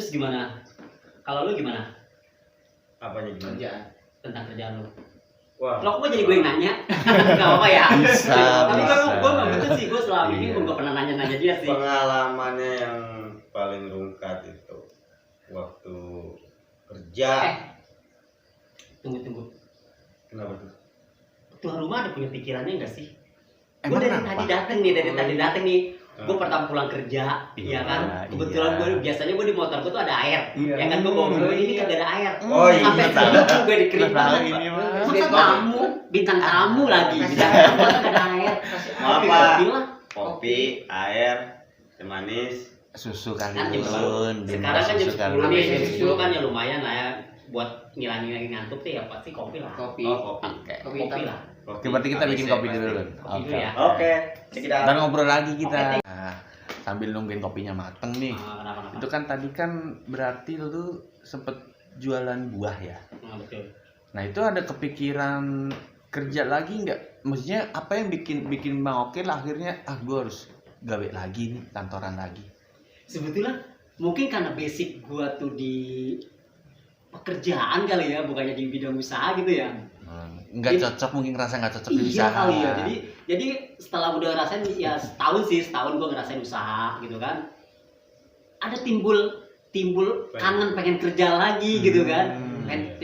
Terus gimana? Kalau lu gimana? Apanya gimana? Kerjaan. Tentang kerjaan lu? Wah. Lo kok jadi gue yang nanya? Gak apa ya? Bisa, Tapi bisa. gue gak betul sih, gue selama ini Iya. gue gak pernah nanya-nanya dia sih. Pengalamannya yang paling rungkat itu waktu kerja. Tunggu. Kenapa tuh? Tuan rumah ada punya pikirannya gak sih? Gue Emang dari kenapa? tadi dateng nih. Gue pertama pulang kerja, Iya, ya kan? iya. Kebetulan gue biasanya gue di motor gue tuh ada air, Iya. ya kan? Gue bawa mobil ini kagak ada air. Oh, iya. Sampai sekarang gue dikritik Tahu banget. ini mah. Masa tamu, bintang tamu lagi, bintang tamu kagak ada air. Apa? Kopi lah. Kopi, air, teh manis. Susu kali Kan jam Lun. sekarang kan jam 10 kali. nih, jam 10 kan ya lumayan lah ya buat ngilangin ngantuk tuh ya pasti kopi lah. Kopi. Oh, kopi. Oke. Kopi Kopi hitam. lah. Oke, berarti kita bikin kopi dulu Lun. Kopi dulu Oke. ya. Oke. Kita Dan ngobrol lagi kita. Nah, sambil nungguin kopinya mateng nih. Kenapa? Itu kan tadi kan berarti lu sempet jualan buah ya. Betul. Nah itu ada kepikiran kerja lagi nggak? Maksudnya apa yang bikin Bang Oke lah akhirnya gue harus gawe lagi nih, kantoran lagi. Sebetulnya mungkin karena basic gua tuh di pekerjaan kali ya, bukannya di bidang usaha gitu ya. Nggak cocok, mungkin ngerasa nggak cocok di Iya usaha. kali ya. Jadi setelah udah ngerasain ya setahun gua ngerasain usaha gitu kan. Ada timbul kangen pengen kerja lagi gitu kan. Kangen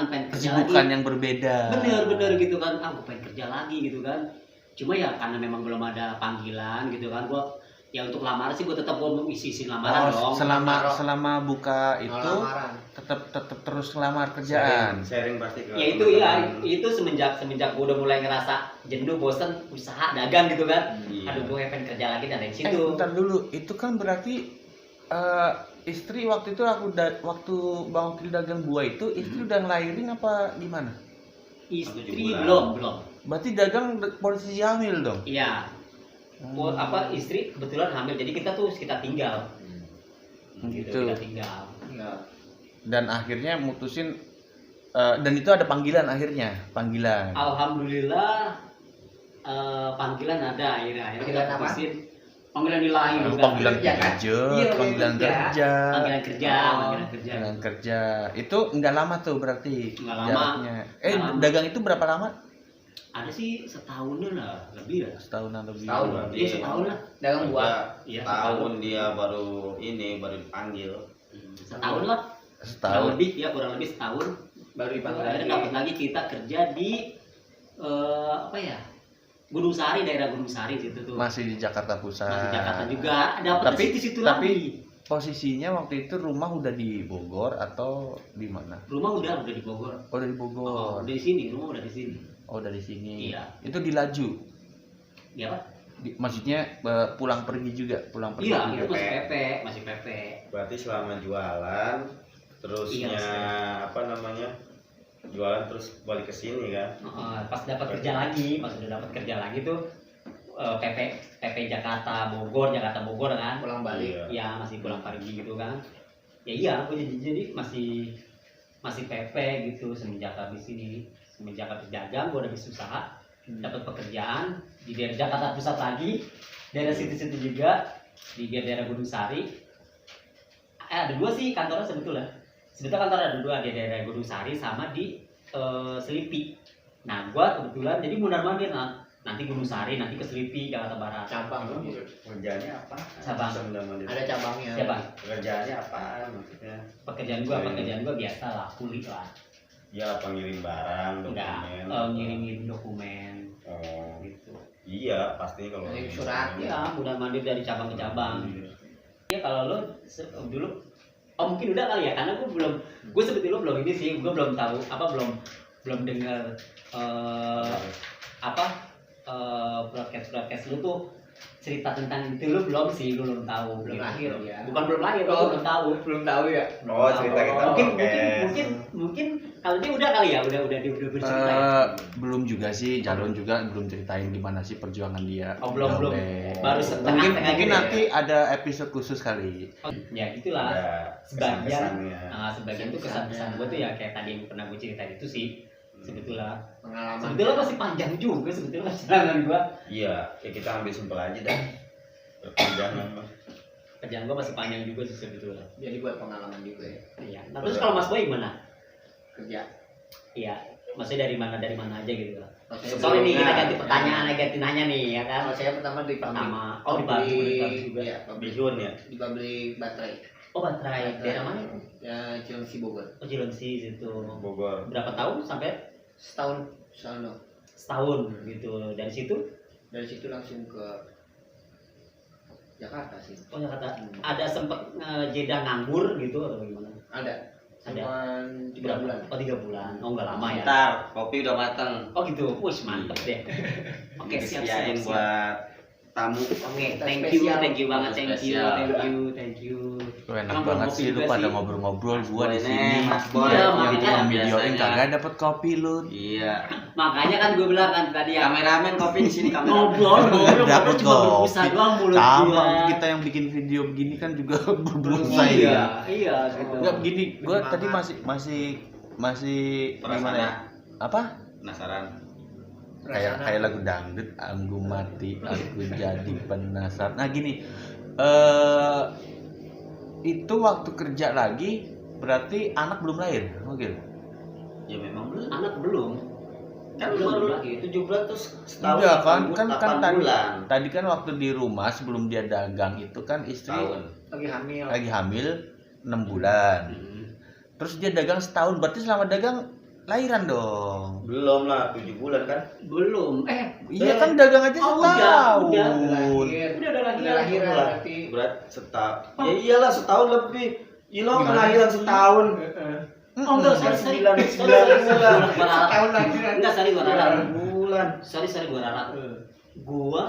pengen kerja lagi. Kesibukan yang berbeda. Bener gitu kan. Gua pengen kerja lagi gitu kan. Cuma ya karena memang belum ada panggilan gitu kan. Gua ya untuk lamaran sih gue tetap mau isi lamaran dong. Selama buka itu Lamaran. tetap terus ngelamar kerjaan. sharing pasti ke Ya itu semenjak gue udah mulai ngerasa jenuh, bosen usaha dagang gitu kan. Iya. Aduh gue pengen kerja lagi dan dari situ. Bentar dulu, itu kan berarti istri waktu itu waktu Bang Oki dagang buah itu istri udah ngelahirin apa gimana? Istri belum. Berarti dagang posisi hamil dong? Iya. Istri kebetulan hamil, jadi kita tinggal. Gitu. Kita tinggal. Iya. Dan akhirnya mutusin dan itu ada panggilan akhirnya, panggilan. Alhamdulillah panggilan ada akhirnya kita Panggilan apa? putusin panggilan ilahi juga. Panggilan Kerja, kan? kerja, Iya, panggilan kerja. Panggilan kerja. Itu nggak lama tuh berarti Nggak lama. jaraknya. Nggak lama. Dagang itu berapa lama? Ada sih setahunan lah, lebih lah. Setahunan lebih. Setahun. Berarti Iya setahun lah. Dagang buah. Iya, tahun dia baru dipanggil. Setahun lah. Setahun. Kurang lebih setahun. Baru dipanggil lagi. Akhirnya dapat lagi kita kerja di Gunung Sari, daerah Gunung Sari situ tuh. Masih di Jakarta Pusat. Masih Jakarta juga. Dapat Tapi di situ tapi lagi. posisinya waktu itu rumah udah di Bogor atau di mana? Rumah udah di Bogor. Oh, dari Bogor. Udah di sini, rumah udah di sini. Oh, dari sini. Iya. Itu di Laju. Iya Pak? Maksudnya pulang pergi juga, pulang pergi. Iya, juga. itu masih PP. Berarti selama jualan terusnya jualan terus balik ke sini kan. Pas dapat kerja lagi, tuh PP Jakarta Bogor kan. Pulang balik. Iya. Ya masih pulang pergi gitu kan. Ya iya, aku jadi masih PP gitu semenjak habis dagang, gue udah habis usaha, dapat pekerjaan di daerah Jakarta Pusat lagi, daerah situ-situ juga di daerah Gunung Sari. Ada dua sih kantornya sebetulnya kantor ada dua di daerah Gunung Sari sama di Selipi. Nah gue kebetulan jadi mundar-mandir nanti Gunung Sari, nanti ke Selipi, Jakarta Barat. Cabang. Kerjaannya apa? Cabang. Ada cabangnya. Ya bang, Kerjaannya apa maksudnya? pekerjaan gua biasa lah, kulit lah. Ya pengirim barang, Enggak, dokumen. ngirim dokumen Oh, gitu. iya pasti kalau Ngirim surat, Ya, mundar-mandir dari cabang ke cabang. Iya. Ya kalau lo dulu mungkin udah kali ya, karena gue sebetulnya belum ini sih, gue belum tahu belum dengar broadcast lu tuh cerita tentang itu, lu belum tahu, Belum gitu. lahir ya. Bukan belum lahir, Oh. belum tahu. Belum tahu ya. Oh, cerita kita Mungkin kalau dia udah kali ya, udah bercerita ya. Belum juga sih, Jalon juga belum ceritain gimana sih perjuangan dia. Oh, belum. Gawe. Baru setengah Mungkin gitu ya. nanti ada episode khusus kali. Ya gitulah. ada Sebagian kesan-kesannya. sebagian tuh kesan-kesan gue tuh ya kayak tadi yang pernah gue ceritain itu sih. Sebetulnya Pengalaman. masih panjang juga sebetulnya perjalanan gue. Iya, ya kita ambil simpel aja dah. Perjalanan mah. Kerjaan gua masih panjang juga sih sebetulnya. Jadi buat pengalaman juga ya. Iya. Nah, terus kalau Mas Boy gimana? Kerja. Iya. Maksudnya dari mana aja gitu lah. Kalau saya Soalnya nih kita sebelumnya, ganti pertanyaan, ganti nanya nih ya kan. Kalau saya pertama di pabrik. Pertama, di pabrik juga. Iya, pabrik. Bihun ya. Di pabrik baterai. Oh baterai. Daerah mana? Ya, Cilengsi Bogor. Oh Cilengsi situ. Bogor. Berapa tahun sampai? Setahun dong. Setahun gitu. Dari situ? Dari situ langsung ke Jakarta sih. Oh Jakarta. Ada sempet jeda nganggur gitu atau gimana? Ada. Ada. Cuman 3 bulan. Oh 3 bulan. Oh nggak lama ya. Bentar, kopi udah matang. Oh gitu. Wih mantep deh. Oke siap. Disediain buat tamu. Oke, Kita thank spesial. you banget, thank you. Enak Emang banget kopi sih lu juga pada sih. ngobrol-ngobrol Mas gua di Boy sini. nih, Mas Boy. Iya, Yang makanya tukang videoin biasanya. kagak dapet kopi lu. Iya. Makanya kan gue bilang kan tadi ya Kameramen kopi di sini kameramen. ngobrol Dapet cuma kopi. berbusa doang mulut Sama gua. kita yang bikin video begini kan juga berbusa Iya, ya. iya gitu. Enggak begini, gua Bersemangat. tadi masih gimana ya? Apa? Penasaran. Kayak lagu dangdut, aku mati, aku jadi penasaran. Nah gini, itu waktu kerja lagi berarti anak belum lahir, oke? Ya memang belum. Anak belum. Kan Belum baru lagi. 7 bulan terus setahun. Enggak kan, 8 kan tadi, bulan. tadi kan waktu di rumah sebelum dia dagang itu kan istri Tahun. Lagi hamil. lagi hamil 6 bulan. Terus dia dagang setahun, berarti selama dagang lahiran dong. Belum lah, 7 bulan kan? Belum. Iya kan dagang aja Oh, setahun. udah. Lahir. Udah lagi. Udah lahiran Bulan. berarti. Berat setahun. Ya iyalah setahun lebih. Gila kelahiran setahun. Oh enggak, sorry. Sembilan bulan. Setahun lahiran. Enggak, sorry gua ralat. Bulan. Sorry gua ralat. Gua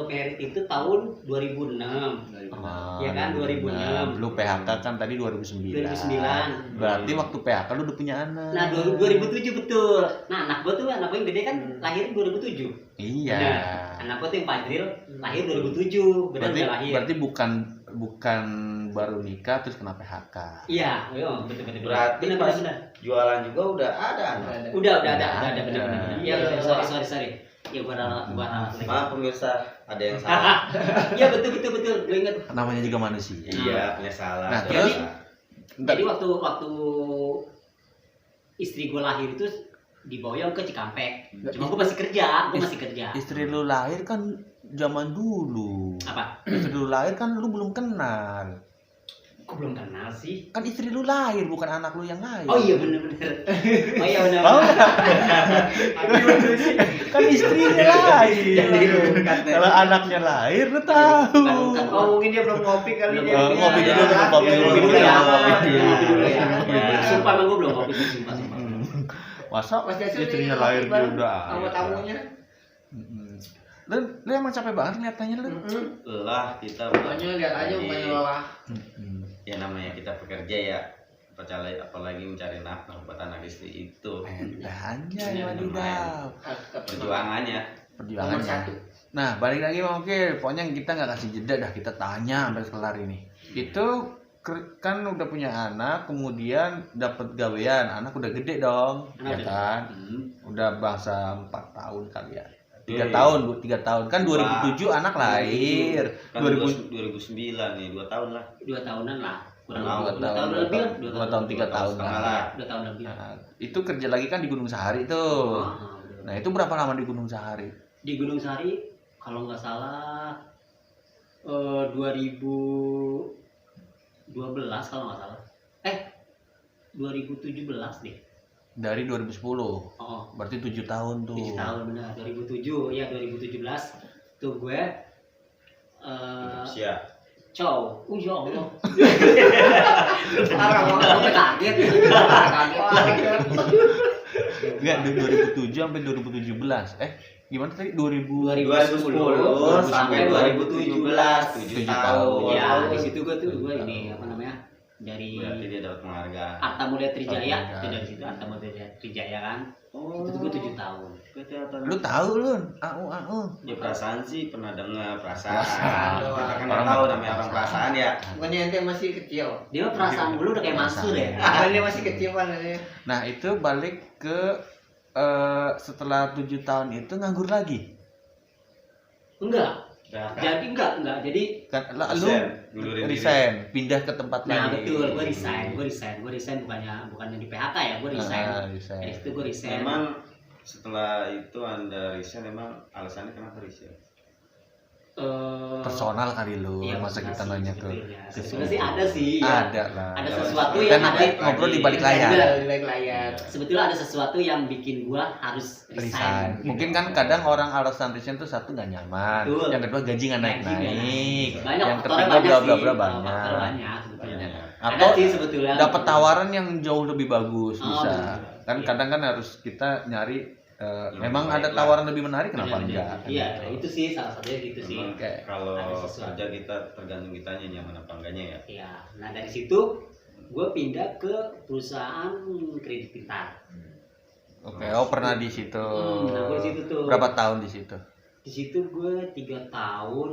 merit itu tahun 2006. Iya kan, 2006. Lu PHK kan tadi 2009. 2009. Berarti waktu PHK lu udah punya anak. Nah, 2007 betul. Nah, anak gua yang gede kan lahir 2007. Iya. Nah, anak gua tuh yang Fadril lahir 2007. Benar Berarti udah lahir. berarti bukan baru nikah terus kena PHK. Iya, betul. Berarti benar. pas jualan juga udah ada anak. Udah ada Ada. benar. Iya, sorry. Ya gua ralat lagi. Maaf pemirsa, ada yang salah. Iya, betul. Gua ingat. Namanya juga manusia. Iya, punya salah. Nah, Terus Jadi waktu istri gue lahir itu diboyong ke Cikampek. Cuma gue masih kerja, Istri lu lahir kan zaman dulu. Apa? Istri lu lahir kan lu belum kenal. Kok belum kenal sih? Kan istri lu lahir bukan anak lu yang lahir. Oh iya bener. Oh iya bener. Tahu nggak? Kan istrinya lahir. Kalau anaknya lahir lu tahu. Oh mungkin dia belum ngopi kali dia. Ngopi dulu, Ya, ngopi dulu. Ngopi dulu ya. Ngopi dulu. Sumpah emang gue belum kopi sih, sumpah. Masa Mas Jason istrinya ini lahir ngopi dia bareng udah sama ada. tamunya. Lu emang capek banget kelihatannya lu. lah kita Pokoknya lihat aja bukannya lelah. ya namanya kita bekerja ya, apalagi mencari nafkah buat anak istri itu Hanya Iya, wadidaw. perjuangannya. Perjuangan Nomor satu. Nah, balik lagi Bang Oke, pokoknya kita nggak kasih jeda dah, kita tanya sampai kelar ini. Itu kan udah punya anak, kemudian dapat gawean, anak udah gede dong, Anak ya udah. kan? Udah bangsa 4 tahun kali ya. 3 Iya. tahun, 3 tahun. Kan 2007 anak lahir. Kan 2009 nih, 2 tahun lah. 2 tahunan lah. Kurang Dua lebih 2 tahun lebih lah. 2 tahun 3 tahun setengah lah. lah. 2 tahun lebih. Nah, itu kerja lagi kan di Gunung Sahari tuh. Nah, itu berapa lama di Gunung Sahari? Di Gunung Sari kalau nggak salah 2012 kalau nggak salah. 2017 deh. Dari 2010. Oh, Berarti 7 tahun tuh. 7 tahun benar. 2007 ya 2017 tuh gue Siap. cow. Ya Allah. Parah banget. Gue kaget. Enggak, dari 2007 sampai 2017. Gimana tadi? 2010 sampai 2017, 7 tahun. Ya, di situ gue ini apa namanya? Dari Berarti dia dapat penghargaan. Arta Mulia Trijaya, Oh, itu dari situ Arta Mulia Trijaya kan. Itu tuh gue 7 tahun. Lu tahu lu? Au. Ya perasaan sih pernah dengar Perasaan. perasaan. Kita kan Orang nggak tahu nggak namanya orang perasaan. perasaan ya. Bukannya ente masih kecil. Dia mah perasaan dulu udah kayak Mansur ya. Dia masih kecil kan ini. Nah, itu balik ke setelah 7 tahun itu nganggur lagi. Enggak. PHK. Jadi enggak, jadi Kan lu Resign, ngundurin diri. resign, pindah ke tempat nah lain. betul, gue resign bukannya di PHK ya, gue resign. Resign. Dari situ gue resign. Memang setelah itu Anda resign, memang alasannya kenapa resign? Personal kali lu, Iya, masa kita sih, nanya ke sebetulnya sih ada sih ya. ada lah. Ada Ya, sesuatu kan yang nanti ada ngobrol di balik layar. Bener. Di balik layar. Sebetulnya ada sesuatu yang bikin gua harus Resign. resign. Mungkin kan kadang orang alasan resign tuh satu nggak nyaman, Betul. yang kedua gaji nggak naik Gaji nggak naik, naik. Banyak yang faktornya ketiga banyak bla bla sih. bla Faktor banyak. banyak sebetulnya. Banyak. Ada Atau sih sebetulnya. dapat tawaran yang jauh lebih bagus Oh, bisa. betul. Kan Iya. kadang kan harus kita nyari Yang memang baik ada lah. tawaran lebih menarik kenapa Bener-bener. enggak? Iya, Gitu. itu sih salah satunya gitu sih. Memang Oke. kalau Ada sesuatu. kerja kita tergantung kitanya nyaman apa enggaknya ya. Iya. Nah, dari situ gua pindah ke perusahaan kredit pintar. Oke, oh pernah di situ. Nah, gua di situ tuh. Berapa tahun di situ? Di situ gue 3 tahun.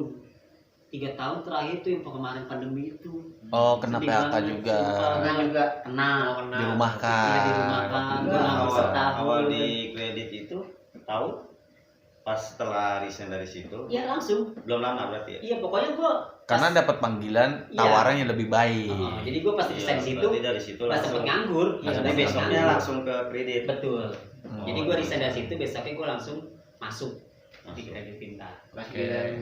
3 tahun terakhir tuh yang kemarin pandemi itu. Oh, kena Sedih PHK banget, juga. sumpah. Pernah juga. Kena. Dirumahkan. Iya, dirumahkan. Waktu itu. Gua Nah, nganggur setahun. awal di kredit itu tahu pas setelah resign dari situ Iya langsung. belum lama berarti ya. Iya pokoknya gue. Karena dapat panggilan Iya. tawaran yang lebih baik. Jadi gue pas Iya, resign situ berarti dari situ pas sempet langsung. nganggur. Pas Jadi sempet besoknya nganggur. langsung ke kredit. Betul. Hmm. Jadi gue resign dari situ besoknya gue langsung masuk di Masuk. kredit pintar. Pas Oke. bilang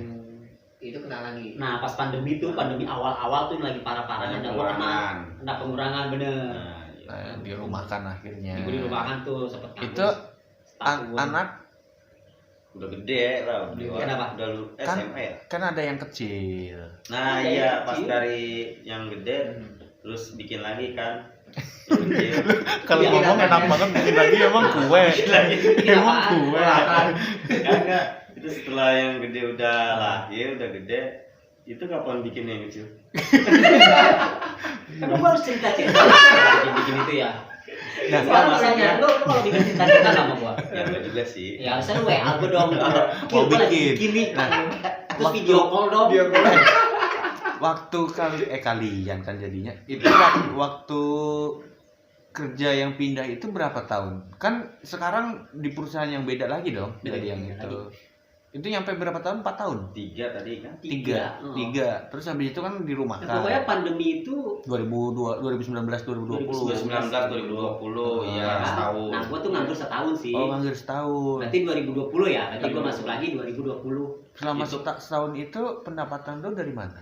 itu kena lagi. Nah pas pandemi tuh pandemi awal-awal tuh lagi parah-parahnya. Banyak Ada gue pengurangan. kena pengurangan bener. Nah, iya. Nah, dirumahkan akhirnya. Gue di rumahan tuh sempet nganggur. Itu setahun. anak Udah gede lah, Kenapa? udah lu Kan- SMA ya. kan ada yang kecil. Nah Ada iya yang pas kecil. dari yang gede terus bikin lagi kan. Yang kecil. Kalau Iya, ngomong kan, enak ya. banget bikin lagi emang kue. Emang apaan? kue. Enggak. Itu setelah yang gede udah lahir, udah gede. Itu kapan bikin yang kecil? Kan gue harus cerita-cerita bikin itu ya. Nah, Sekarang masalahnya lu kalau bikin cerita-cerita sama gua. Ya enggak juga sih. Ya harusnya lu WA gua dong. Mau Gua lagi bikin. bikin nih. Nah, Terus video call dong. waktu kalian kan jadinya itu waktu kerja yang pindah itu berapa tahun? Kan sekarang di perusahaan yang beda lagi dong Beda, dari yang beda itu. Itu nyampe berapa tahun? 4 tahun? 3 tadi kan. Tiga. Terus habis itu kan di rumah Nah, pokoknya pandemi itu 2019 2020. 2019 2020 ya kan? setahun. Nah, gua tuh nganggur setahun sih. Oh, nganggur setahun. Berarti 2020 ya. Berarti gua masuk lagi 2020. Selama Itu- setahun itu pendapatan lo dari mana?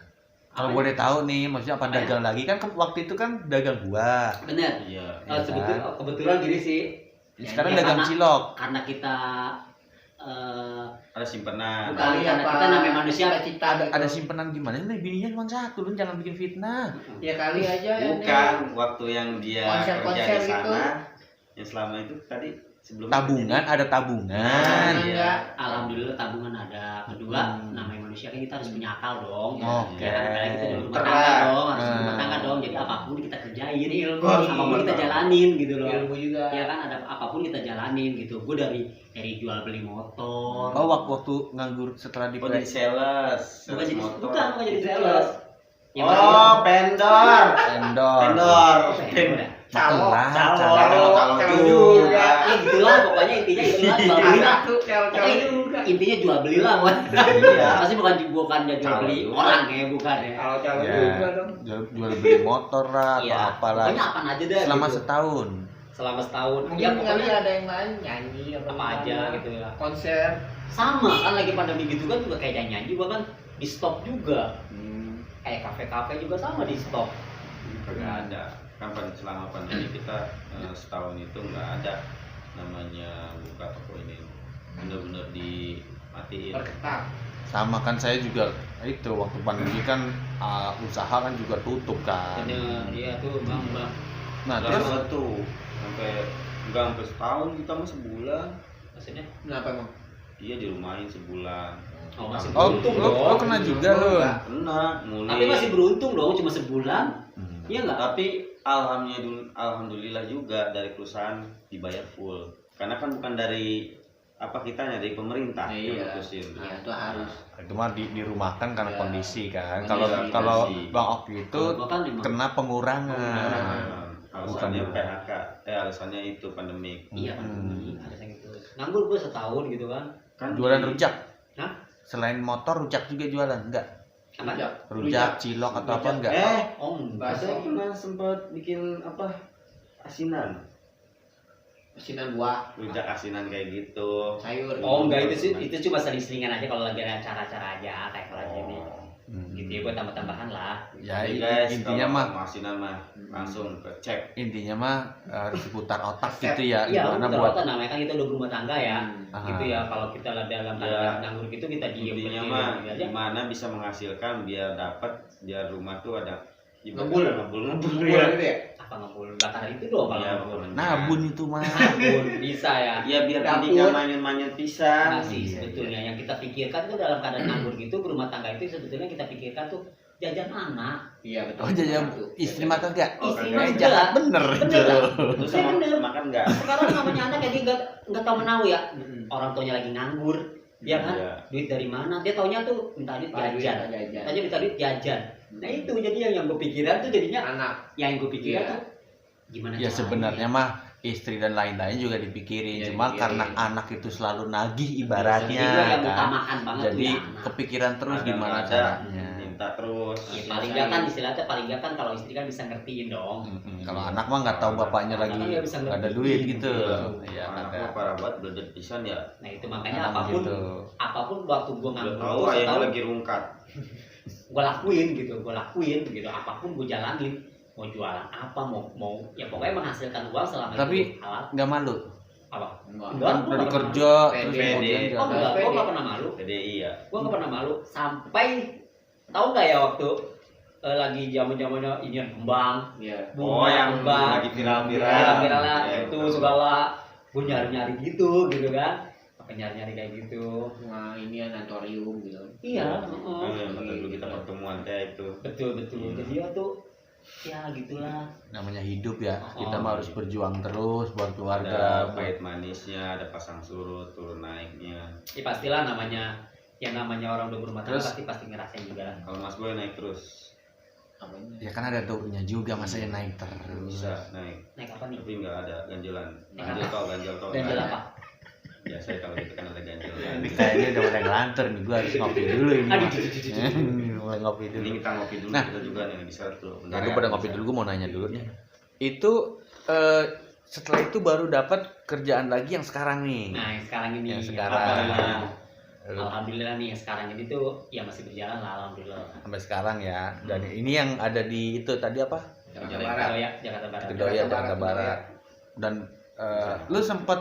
Kalau Apa? boleh tahu nih, maksudnya apa Apa ya? dagang lagi kan waktu itu kan dagang gua. Bener. Iya. Oh, kebetulan gini sih. Sekarang Ya, dagang karena- cilok. Karena kita Ada simpenan. bukan karena kita namanya manusia. cita Ada simpenan gimana? Nih bininya cuma satu, lu jangan bikin fitnah. ya kali aja ya, Bukan waktu yang dia Konser-konser kerja di gitu. sana. Yang selama itu tadi sebelumnya Tabungan, ada tabungan. Iya. enggak. Alhamdulillah tabungan ada. Kedua, Hmm. namanya manusia kan kita harus punya akal dong. Oke. Ya, apalagi kita di rumah Terang. tangga dong, harus di rumah Hmm. tangga dong. Jadi apapun kita kerjain, Ilmu. apapun kita jalanin gitu loh. Ilmu juga. Ya kan ada apapun kita jalanin gitu. Gue dari jual beli motor. Oh, waktu nganggur setelah di Oh jadi sales. bukan jadi motor. bukan jadi sales. Ya, Oh, vendor. vendor. Vendor. Udah. Calo, Calo juga. Ya gitulah pokoknya intinya itulah jual beli lah. Pokoknya juga. intinya jual beli lah. Wan. Iya. Pasti bukan jual Calo beli juga. orang ya bukan ya. Calo Ya, juga dong. jual beli motor lah atau Iya. apalah. Pokoknya apa aja deh. Selama gitu. setahun. Selama setahun. Mungkin Ya kali pokoknya ada yang lain nyanyi apa aja gitu ya. Konser. Sama kan lagi pandemi gitu kan juga kayak nyanyi juga kan di stop juga. Kayak kafe-kafe juga sama di stop. Nggak ada. Kan selama pandemi kita setahun itu nggak ada namanya buka toko ini. Bener-bener dimatiin. Perketat. Sama kan saya juga itu waktu pandemi kan usaha kan juga tutup kan. Bener, iya tuh bang. Nah, Nggak terus sempat tuh nggak sampai setahun kita mah sebulan. Maksudnya? Kenapa emang? Iya dirumahin sebulan. Oh, masih oh, beruntung lu dong. kena juga lu. Kena nguli. Tapi masih beruntung dong, cuma sebulan. Hmm. Iya nggak? Tapi alhamdulillah juga dari perusahaan dibayar full. Karena kan bukan dari apa kitanya, dari pemerintah yang Iya. mutusin. Iya, itu harus. Itu mah dirumahkan karena Ya. kondisi kan. Kondisi. Kalau Kondisi. Bang Oki itu Kalau gua kan emang- kena pengurangan. Nah, alasannya Bukan. PHK, alasannya itu pandemik. Iya kan, Hmm. ada yang gitu. Nganggur gue setahun gitu kan. Kan Jualan di- rujak. Hah? selain motor rujak juga jualan enggak? Apa? Rujak, cilok atau apa enggak? Oh, enggak. Saya pernah sempat bikin apa? Asinan. Asinan buah, Rujak asinan kayak gitu. sayur. Oh, enggak, itu cuma sering-seringan aja kalau lagi ada acara-acara aja kayak kelas ini. Gitu ya, buat tambah-tambahan lah. Ya Jadi guys, intinya kalau mah mau asinan mah langsung ke cek. intinya mah harus diputar otak gitu ya. Iya, Gimana betul, buat namanya kan kita udah berumah tangga ya. Ah. Gitu ya, kalau kita dalam Ya, keadaan nganggur gitu kita diem Intinya berdiri mah aja. gimana bisa menghasilkan biar dapat biar rumah tuh ada Ngebul. ngebul Buah gitu ya. Apa ngebul bakar itu doang kalau Iya, ngebul. pokoknya. nabun itu mah. Ngebul bisa ya. Ya biar Dapur. tadi nggak mainin-mainin pisang. Nah, sih Iya, sebetulnya yang kita pikirkan tuh dalam keadaan nganggur gitu berumah tangga itu sebetulnya kita pikirkan tuh jajan anak. Iya betul. Oh jajan istri makan enggak? Oh, Istri kagak. mah Jahat bener Bener itu. Terus sama Bener. makan nggak? Sekarang namanya anak jadi nggak tahu menau ya. Orang tuanya lagi nganggur, ya kan? Iya. Duit dari mana? Dia taunya tuh minta duit jajan. Jajan. Tanya minta duit jajan. Nah itu jadi yang gue pikiran tuh jadinya Anak. yang gue pikiran Iya. tuh gimana Ya caranya? sebenarnya mah istri dan lain-lain juga dipikirin, Iya, cuma dipikirin. karena anak itu selalu nagih Jadi ibaratnya gue yang kan. utamakan banget Jadi tuh ya anak. kepikiran terus Ada gimana nggak ada, caranya. minta terus. Ya, paling nggak kan istilahnya paling nggak kan kalau istri kan bisa ngertiin dong. Kalau anak mah nggak tahu bapaknya Anak lagi kan nggak bisa nggak ada ngerti. duit gitu. Iya. Iya Anak ada. gua parah banget belajar pisan ya. Nah itu makanya Anak apapun gitu. apapun waktu gue Udah nganggur tahu tuh ayahnya setahun lagi rungkat. gue lakuin gitu apapun gue jalanin, mau jualan apa mau ya pokoknya menghasilkan uang selama Tapi itu halal. nggak malu. Apa Enggak. Enggak, Kan gua dari nggak kerja pernah. terus Pede. kemudian oh jalan. enggak gue Pede. nggak pernah malu, Jadi iya. gue nggak pernah malu sampai tahu nggak ya waktu lagi zamannya inian kembang Iya. Oh, yang kembang lagi viral-viral. viral lah Ya, itu betul. segala gue nyari gitu kan pakai nyari kayak gitu. Nah, ini anatorium gitu. Iya Oh, yang kata dulu kita pertemuan kayak itu. betul jadi ya tuh ya gitulah. Namanya hidup ya, kita Oh. mah harus berjuang terus buat Ada keluarga. pahit manisnya, ada pasang surut, turun naiknya. Ya pastilah namanya orang udah berumah tangga Terus? pasti ngerasain juga lah. Kalau Mas Boy naik terus, Apanya? Ya kan ada turunnya juga, masa yang naik terus. bisa naik. Naik apa nih? Tapi nggak ada ganjelan. Naik Ganjel tol. Dan jalan apa? Biasa kalau gitu kan ada ganjel. Ini kayaknya udah mulai ngelantur nih, gua harus ngopi dulu ini. Aduh, Mah. Mulai ngopi dulu. Ini kita ngopi dulu, Nah. kita juga nih bisa tuh. Nah, gue pada ngopi dulu, gue mau nanya dulu nih. Itu setelah itu baru dapat kerjaan lagi yang sekarang nih. Nah yang sekarang ini Yang sekarang. alhamdulillah. Lu Alhamdulillah nih yang sekarang ini tuh ya masih berjalan lah alhamdulillah. sampai sekarang ya. Dan ini yang ada di itu tadi apa? Jakarta Jalan Barat. Ya Jakarta Barat. Kedoya Jakarta Jakarta Barat. Barat. Dan lu sempet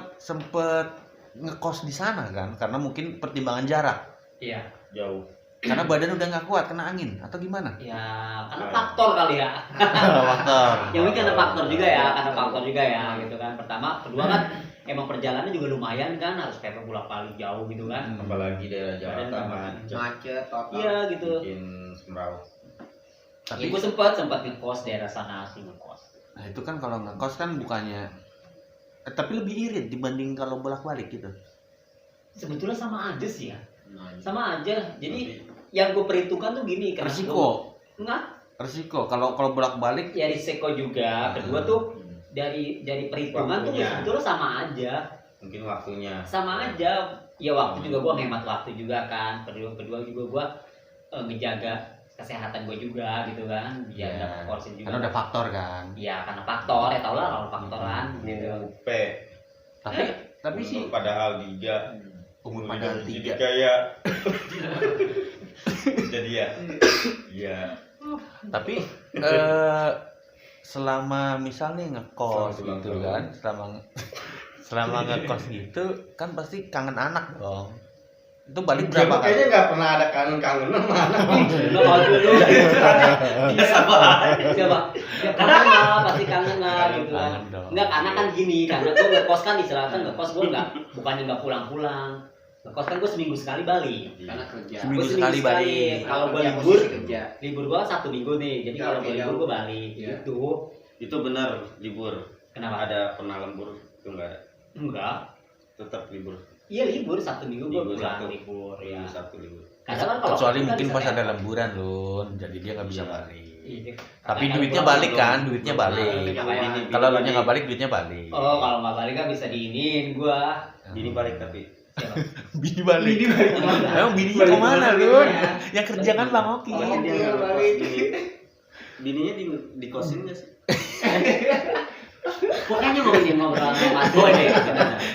ngekos di sana kan? Karena mungkin pertimbangan jarak. Iya. jauh. Karena badan udah nggak kuat kena angin atau gimana? Ya karena faktor kali ya. Faktor. Ya mungkin karena faktor juga ya, karena faktor juga ya gitu kan. Pertama, kedua kan emang perjalanan juga lumayan kan, harus kayak bolak-balik jauh gitu kan. Apalagi daerah Jakarta Badan macet, Macet total. Iya gitu. bikin semraut. Ya Tapi gue sempat ngekos daerah sana sih ngekos. nah itu kan kalau ngekos kan bukannya tapi lebih irit dibanding kalau bolak-balik gitu. Sebetulnya sama aja sih ya. Nah, Sama aja. Jadi yang gue perhitungkan tuh gini karena Resiko. enggak Resiko kalau bolak-balik ya risiko juga. Kedua tuh dari perhitungan tuh Waktunya. sebetulnya sama aja. Mungkin waktunya. Sama aja. Ya waktu juga gue ngehemat waktu juga kan. Kedua juga gue ngejaga kesehatan gue juga gitu kan. Biar Iya. dapat porsi juga. karena udah faktor kan. Iya karena faktor ya tau lah kalau faktoran gitu. UP. Tapi sih Umur padahal 3. umur padahal Jadi 3. kayak jadi ya. Iya. Tapi selama misalnya ngekos Selama gitu ulang kan, selama ngekos gitu kan pasti kangen anak dong. Itu balik berapa kali? Kayaknya nggak pernah ada kangen-kangenan sama anak. Lo kalau dulu bisa siapa? Ya kangen lah, pasti kangen lah gitu kan. Kangen dong. Enggak karena kan gini, karena gue ngekos kan istilahnya ngekos gue bukannya nggak pulang-pulang. Ngekos kan gue seminggu sekali balik. karena kerja. Seminggu Gua sekali balik. Kalau gue Kerja, libur, posisi kerja. libur gue Sabtu Minggu nih. Jadi Ya, kalau oke, gue libur jauh. gue balik. Iya. Gitu. Itu benar libur. Kenapa? Ada pernah lembur itu enggak ada. Enggak. Tetap libur. Iya libur Sabtu Minggu gue Minggu pulang Sabtu. libur ya. Minggu Sabtu libur. Kadang kan kalau Kecuali Sabtu mungkin kan pas bisa ada kayak- lemburan Lun, jadi dia nggak bisa Iya. balik. Iya. Tapi Kadang duitnya pulang balik belum. kan, duitnya balik. Duitnya balik. Kalau lu nya nggak balik, duitnya balik. Oh kalau nggak balik kan bisa diinin gue. Ini balik tapi Bini balik. Bini balik kemana? Emang bininya kemana lu? Yang kerja kan Bang Oki. Berarti dia Iya, nggak ngekos balik. bininya di kosin nggak sih? Pokoknya mau ini ngobrol sama Mas Boy deh.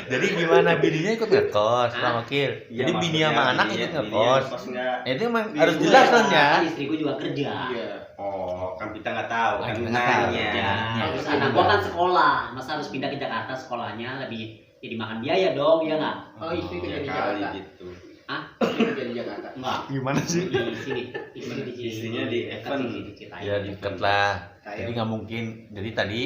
Jadi gimana bininya ikut ngekos Hah? Bang Okil? Iya, Jadi bini sama maksudnya anak bininya- ikut bininya ngekos. ngekos nggak? Itu emang Bini harus gue jelas ya. dong ya. Istriku juga kerja. Iya. Oh, kan kita nggak tahu Oh, kan kita nggak tahu. nanya. Ya, Iya. terus anak gua kan sekolah, masa harus pindah ke Jakarta sekolahnya lebih jadi makan biaya dong, ya nggak? Oh, istri kerja Ya di kali Jakarta. gitu. Istri kerja di Jakarta. Enggak. Gimana sih? Di sini, Istrinya di dekat Evan. sini, di Citayam. Ya deket lah. Kayak- Jadi nggak mungkin. Jadi tadi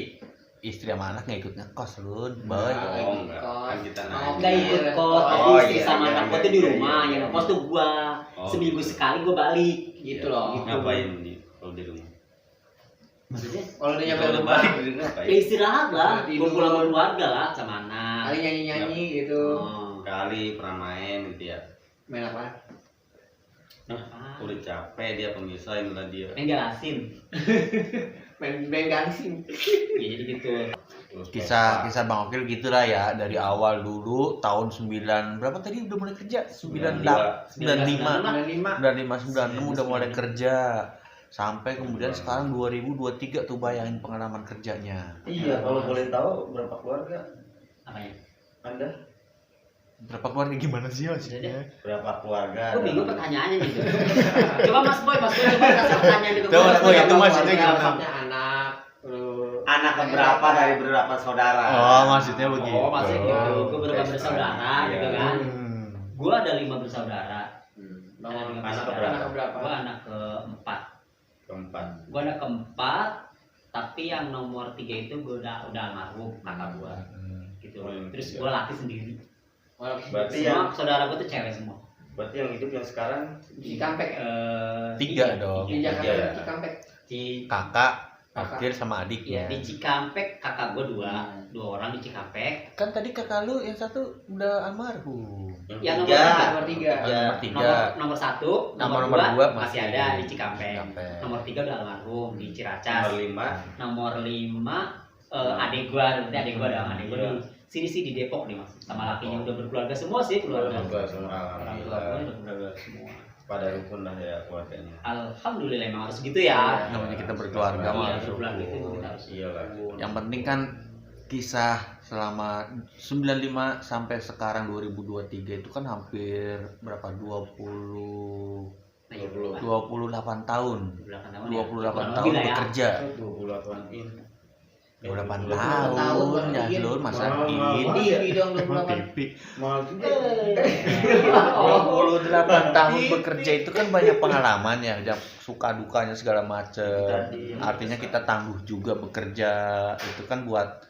istri sama anak nggak ikut ngekos lu, boy. Nah. Oh, enggak. Kan kita nanya. Nggak ikut kos, tapi Oh, istri iya, sama iya, anak gua iya, tuh di iya, rumah, iya, yang iya. ngekos tuh gua. Oh, Seminggu gitu. sekali gua balik. Gitu Ya. loh. Ngapain kalau di rumah? Maksudnya? Kalau dia nyampe Kalau rumah, balik di rumah ngapain? Ya istirahat lah, Tidur. kumpul sama keluarga lah, sama anak. kali nyanyi-nyanyi gitu. Oh. Kali pernah main gitu ya. Main apa? Ah. Udah capek dia pemisahin lah dia. Yang jelasin. Main gangsing. Ya jadi gitu. Terus Kisah Bang Okil gitulah ya, dari awal dulu tahun 9 berapa tadi udah mulai kerja? 98 95 95 96 udah mulai kerja. Sampai kemudian sekarang 2023 tuh bayangin pengalaman kerjanya. Iya, kalau boleh tahu berapa keluarga Apanya? Anda? Berapa keluarga gimana sih maksudnya? Berapa keluarga? Gue bingung pertanyaannya gitu. Coba Mas Boy coba kasih pertanyaan gitu. Coba, Mas Boy, itu maksudnya Keluarga, gimana? maksudnya anak. Anak keberapa dari berapa saudara? Oh, maksudnya begitu. Oh, maksudnya gitu. Gue berapa Pesta. bersaudara Iya. gitu kan. Hmm. Gue ada 5 bersaudara. Bang, Ada 5 anak bersaudara. anak keberapa? Gue anak keempat. Keempat. Gue anak keempat. Tapi yang nomor 3 itu gue udah almarhum kakak gue. Gitu. Oh, yang Terus tiga. gue laki sendiri. Berarti Semua saudara gue tuh cewek semua. Berarti yang hidup yang sekarang Di Cikampek. Tiga dong. Di Tiga. Jakarta Iya. di Cikampek. Di Kakak, Kakak. Okil sama Iya, adiknya. di Cikampek kakak gue dua orang di Cikampek. Kan tadi kakak lu yang satu udah almarhum. Yang tiga. nomor tiga. Nomor 3. Nomor 1, Nomor nomor 2 dua masih ada di Cikampek. Cikampek. Nomor 3 udah almarhum di Nomor Ciracas. 5 Nomor 5 adik gua, berarti adik gua dong, adik gua Iya. di sini sih di Depok nih Mas. Sama lakinya udah berkeluarga semua sih keluarga. keluarga semua. Orang tua gua udah berkeluarga semua. Pada rukun lah ya keluarganya. Alhamdulillah emang harus gitu ya. Namanya kita berkeluarga mah Iya, harus berkeluarga itu rukun. kita harus. Iya lah. Yang penting kan kisah selama 95 sampai sekarang 2023 itu kan hampir berapa 20 Nah, ya, 28 tahun. 28 tahun. 28 ya. tahun Gila ya. bekerja. 28 in. 28 tahun, tahun ya iya. Lur, masa Mahal, ini Ini dong 28. pipi. Mahal juga. 28 tahun bekerja itu kan banyak pengalaman ya, yang suka dukanya segala macem. Tadi yang Artinya kita tangguh juga bekerja itu kan buat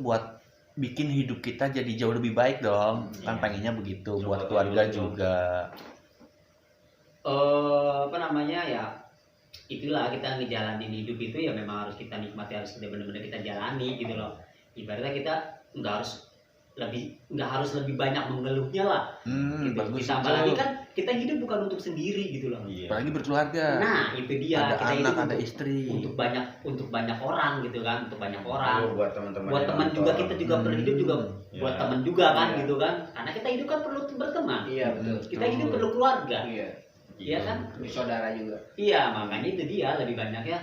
buat bikin hidup kita jadi jauh lebih baik dong. Kan pengennya begitu buat keluarga juga. Apa namanya ya, itulah kita ngejalanin hidup itu ya memang harus kita nikmati, harus kita benar-benar kita jalani gitu loh. Ibaratnya kita nggak harus lebih banyak mengeluhnya lah gitu. Bagus Ditambah lagi itu. kan kita hidup bukan untuk sendiri gitu loh. Iya. Apalagi berkeluarga. Nah itu dia, Ada kita anak, hidup ada untuk, istri. untuk banyak orang gitu kan, untuk banyak orang. Oh, buat teman-teman. Buat yang teman nonton. juga, kita juga perlu hidup juga buat Ya. teman juga kan Iya. gitu kan, karena kita hidup kan perlu berteman. Iya betul. Kita hidup perlu keluarga. Iya. Iya kan? Bersaudara juga. Iya, makanya itu dia lebih banyak ya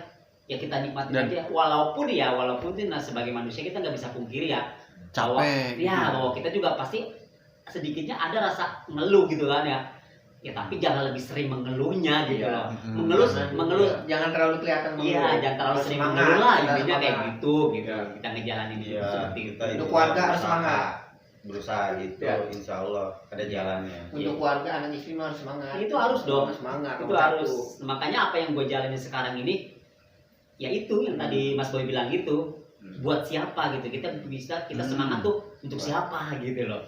kita nikmatin Dan- aja. Walaupun itu, nah sebagai manusia kita nggak bisa pungkiri ya. Bahwa, Capek. ya bahwa kita juga pasti sedikitnya ada rasa ngeluh gitu kan ya. Ya tapi jangan lebih sering mengeluhnya gitu Iya. loh. Mm. Mengeluh. Jangan terlalu kelihatan Iya, jangan terlalu sering Semangat, mengeluh lah, kita intinya kayak semangat. gitu gitu. Iya. Kita ngejalanin hidup Iya, seperti itu. kita Untuk itu keluarga harus berusaha. semangat. Berusaha gitu, Ya. insya Allah ada jalannya. Untuk keluarga anak istri mah harus semangat. Itu harus dong. Harus semangat. Itu nomor harus. satu. Makanya apa yang gue jalanin sekarang ini ya itu yang tadi Mas Boy bilang gitu. Buat siapa gitu, kita semangat tuh untuk siapa gitu loh.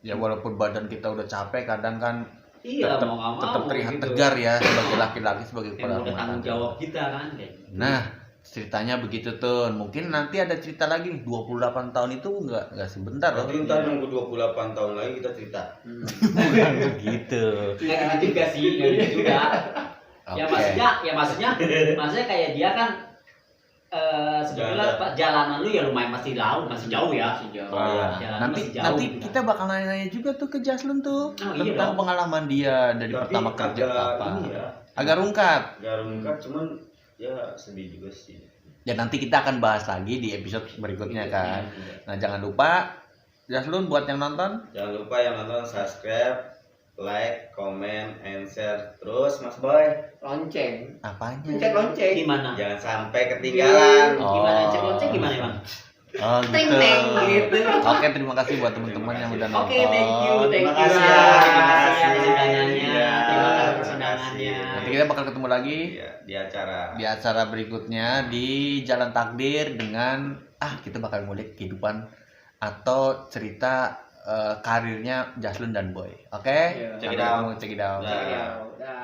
Ya walaupun badan kita udah capek kadang kan Iya, tetap mau nggak mau tetap terlihat gitu. tegar ya sebagai laki-laki, sebagai Yang kepala udah rumah tanggung tangga. jawab kita kan kayak gitu. Nah, ceritanya begitu tuh. Mungkin nanti ada cerita lagi nih, 28 tahun itu nggak sebentar loh. Berarti ntar nunggu 28 tahun lagi kita cerita. Bukan begitu. Nggak gitu juga sih, nggak gitu juga. Ya Oke. maksudnya kayak dia kan sebetulnya jalanan lu ya lumayan masih jauh ya. Jalanan Nanti masih jauh, gitu. kita bakal nanya juga tuh ke Jaslun tuh Oh, iya tentang dong. pengalaman dia dari Tapi pertama kerja agak apa. ini ya, Agak rungkat. agak rungkat, cuman ya sedih juga sih. Ya nanti kita akan bahas lagi di episode berikutnya kan. Nah jangan lupa Jaslun buat yang nonton. Jangan lupa yang nonton subscribe, like, comment, and share. Terus Mas Boy, Lonceng. Apanya? Pencet lonceng. Gimana? jangan sampai ketinggalan. Oh. Gimana cek lonceng gimana Bang? Oh Ting, gitu. ting, gitu. Oke terima kasih buat teman-teman yang udah nonton. Oke, thank you. Terima kasih ya. ya. Terima kasih ya undangannya. Iya, Terima kasih terima undangannya. kasih. Nanti kita bakal ketemu lagi Iya, di acara. di acara berikutnya di Jalan Takdir dengan kita bakal ngulik kehidupan atau cerita karirnya Jaslun dan Boy. Oke? Iya. Check it out. Dah. Ya, udah.